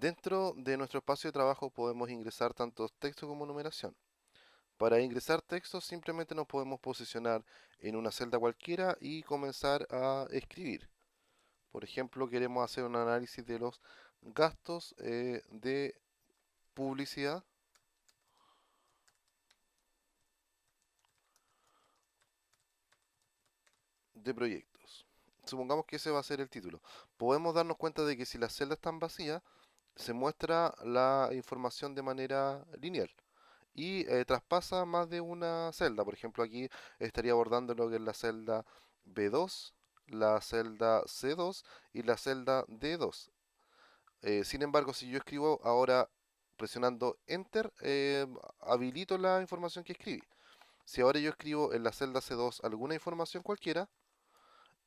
Dentro de nuestro espacio de trabajo podemos ingresar tanto texto como numeración. Para ingresar texto simplemente nos podemos posicionar en una celda cualquiera y comenzar a escribir. Por ejemplo, queremos hacer un análisis de los gastos de publicidad de proyectos. Supongamos que ese va a ser el título. Podemos darnos cuenta de que si las celdas están vacías, se muestra la información de manera lineal y traspasa más de una celda. Por ejemplo, aquí estaría abordando lo que es la celda B2, la celda C2 y la celda D2. Sin embargo, si yo escribo ahora presionando Enter, habilito la información que escribí. Si ahora yo escribo en la celda C2 alguna información cualquiera,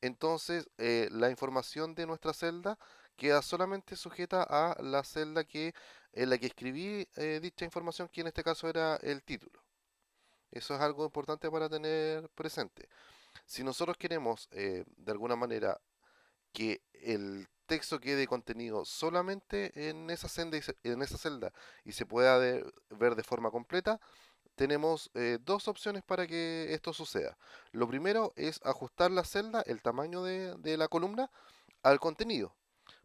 entonces la información de nuestra celda queda solamente sujeta a la celda en la que escribí dicha información, que en este caso era el título. Eso es algo importante para tener presente. Si nosotros queremos, de alguna manera, que el texto quede contenido solamente en esa celda y se pueda ver de forma completa, tenemos dos opciones para que esto suceda. Lo primero es ajustar la celda, el tamaño de la columna, al contenido.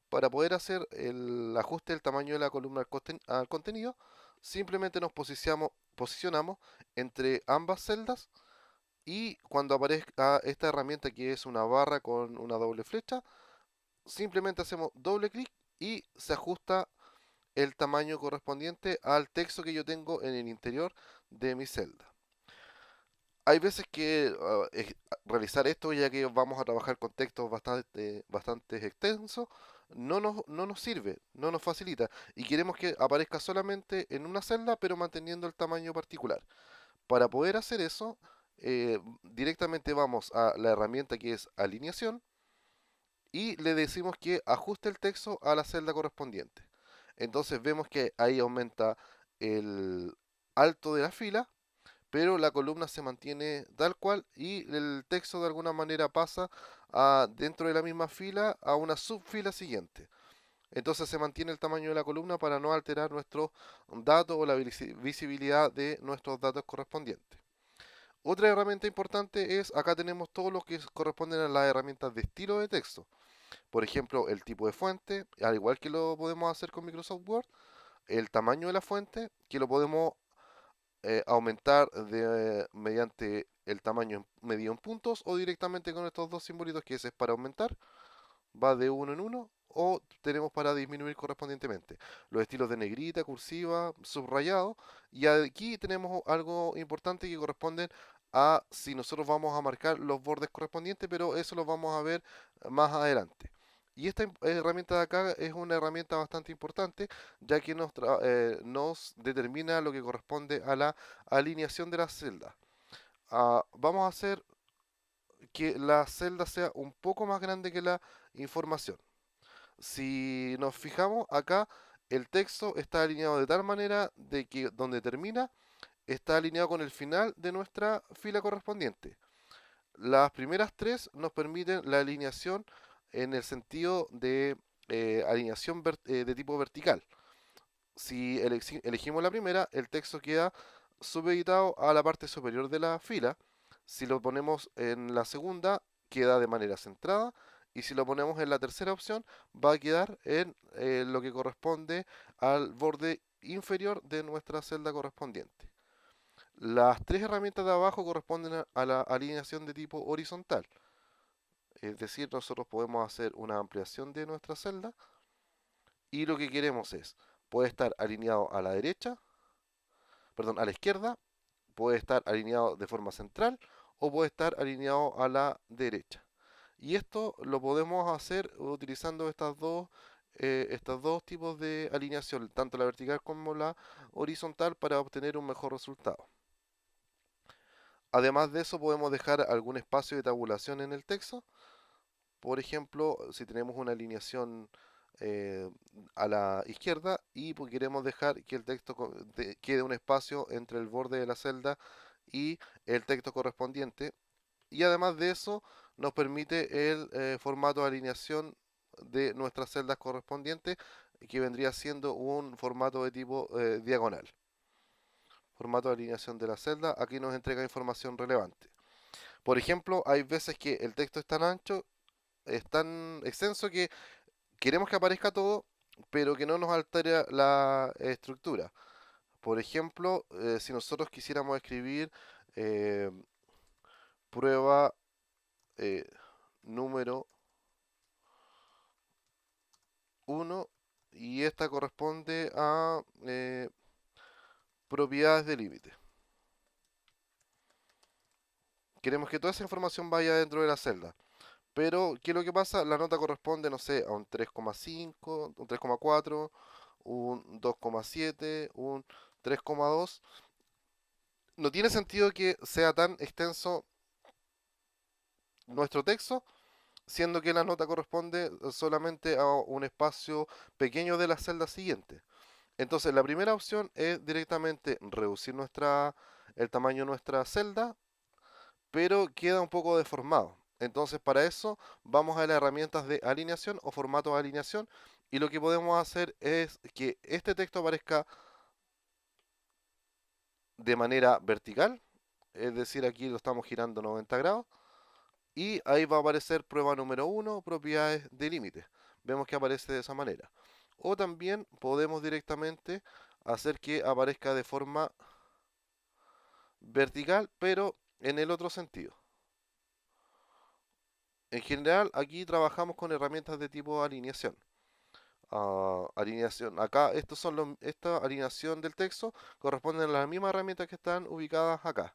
Para poder hacer el ajuste del tamaño de la columna al contenido, simplemente nos posicionamos entre ambas celdas y cuando aparezca esta herramienta que es una barra con una doble flecha, simplemente hacemos doble clic y se ajusta el tamaño correspondiente al texto que yo tengo en el interior de mi celda. Hay veces que realizar esto, ya que vamos a trabajar con textos bastante extensos, no nos sirve, no nos facilita y queremos que aparezca solamente en una celda pero manteniendo el tamaño particular. Para poder hacer eso, directamente vamos a la herramienta que es alineación y le decimos que ajuste el texto a la celda correspondiente. Entonces vemos que ahí aumenta el alto de la fila, pero la columna se mantiene tal cual y el texto de alguna manera pasa dentro de la misma fila a una subfila siguiente. Entonces se mantiene el tamaño de la columna para no alterar nuestros datos o la visibilidad de nuestros datos correspondientes. Otra herramienta importante es, acá tenemos todo lo que corresponden a las herramientas de estilo de texto. Por ejemplo, el tipo de fuente, al igual que lo podemos hacer con Microsoft Word, el tamaño de la fuente, que lo podemos aumentar mediante el tamaño medido en puntos o directamente con estos dos simbolitos que ese es para aumentar, va de uno en uno o tenemos para disminuir correspondientemente. Los estilos de negrita, cursiva, subrayado y aquí tenemos algo importante que corresponde a si nosotros vamos a marcar los bordes correspondientes, pero eso lo vamos a ver más adelante. Y esta herramienta de acá es una herramienta bastante importante, ya que nos determina lo que corresponde a la alineación de las celdas. Vamos a hacer que la celda sea un poco más grande que la información. Si nos fijamos acá, el texto está alineado de tal manera de que donde termina está alineado con el final de nuestra fila correspondiente. Las primeras tres nos permiten la alineación en el sentido de alineación de tipo vertical. Si elegimos la primera, el texto queda supeditado a la parte superior de la fila. Si lo ponemos en la segunda, queda de manera centrada. Y si lo ponemos en la tercera opción, va a quedar en lo que corresponde al borde inferior de nuestra celda correspondiente. Las tres herramientas de abajo corresponden a la alineación de tipo horizontal. Es decir, nosotros podemos hacer una ampliación de nuestra celda y lo que queremos es, puede estar alineado a la derecha, perdón, a la izquierda, puede estar alineado de forma central o puede estar alineado a la derecha. Y esto lo podemos hacer utilizando estos dos tipos de alineación, tanto la vertical como la horizontal, para obtener un mejor resultado. Además de eso, podemos dejar algún espacio de tabulación en el texto. Por ejemplo, si tenemos una alineación eh, a la izquierda y pues queremos dejar que el texto quede un espacio entre el borde de la celda y el texto correspondiente. Y además de eso, nos permite el formato de alineación de nuestras celdas correspondientes que vendría siendo un formato de tipo diagonal. Formato de alineación de la celda, aquí nos entrega información relevante. Por ejemplo, hay veces que el texto es tan ancho, es tan extenso que queremos que aparezca todo, pero que no nos altere la estructura. Por ejemplo, si nosotros quisiéramos escribir eh, prueba eh, número 1 y esta corresponde a propiedades de límite. Queremos que toda esa información vaya dentro de la celda. Pero, ¿qué es lo que pasa? La nota corresponde, no sé, a un 3,5, un 3,4, un 2,7, un 3,2. No tiene sentido que sea tan extenso nuestro texto, siendo que la nota corresponde solamente a un espacio pequeño de la celda siguiente. Entonces, la primera opción es directamente reducir el tamaño de nuestra celda, pero queda un poco deformado. Entonces, para eso vamos a las herramientas de alineación o formato de alineación, y lo que podemos hacer es que este texto aparezca de manera vertical, es decir, aquí lo estamos girando 90 grados, y ahí va a aparecer prueba número 1, propiedades de límite. Vemos que aparece de esa manera. O también podemos directamente hacer que aparezca de forma vertical, pero en el otro sentido. En general, aquí trabajamos con herramientas de tipo alineación. Alineación. Acá, esta alineación del texto corresponden a las mismas herramientas que están ubicadas acá.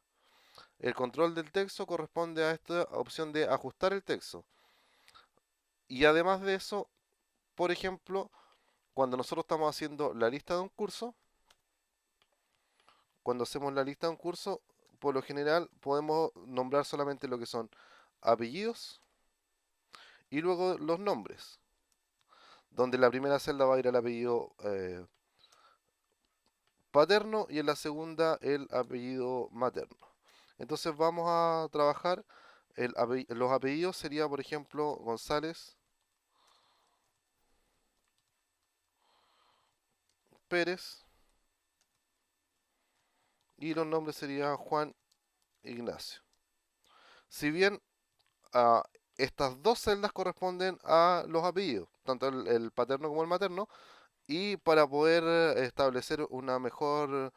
El control del texto corresponde a esta opción de ajustar el texto. Y además de eso, por ejemplo, cuando nosotros estamos haciendo la lista de un curso, cuando hacemos la lista de un curso, por lo general podemos nombrar solamente lo que son apellidos y luego los nombres, donde en la primera celda va a ir el apellido paterno y en la segunda el apellido materno. Entonces vamos a trabajar, los apellidos sería por ejemplo González, Pérez, y los nombres serían Juan, Ignacio. Si bien uh, estas dos celdas corresponden a los apellidos, tanto el paterno como el materno, y para poder establecer eh, una mejor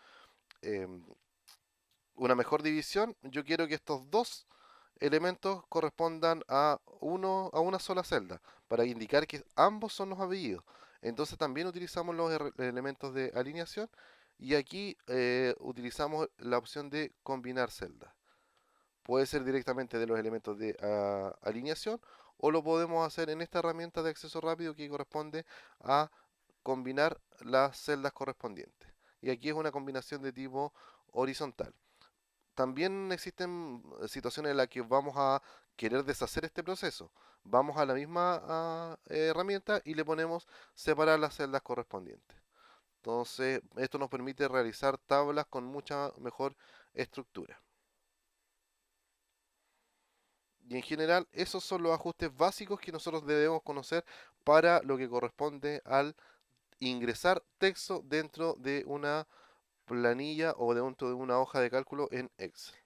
división, yo quiero que estos dos elementos correspondan a una sola celda, para indicar que ambos son los apellidos. Entonces también utilizamos los elementos de alineación y aquí utilizamos la opción de combinar celdas. Puede ser directamente de los elementos de alineación o lo podemos hacer en esta herramienta de acceso rápido que corresponde a combinar las celdas correspondientes. Y aquí es una combinación de tipo horizontal. También existen situaciones en las que vamos a querer deshacer este proceso. Vamos a la misma herramienta y le ponemos separar las celdas correspondientes. Entonces, esto nos permite realizar tablas con mucha mejor estructura. Y en general, esos son los ajustes básicos que nosotros debemos conocer para lo que corresponde al ingresar texto dentro de una planilla o dentro de una hoja de cálculo en Excel.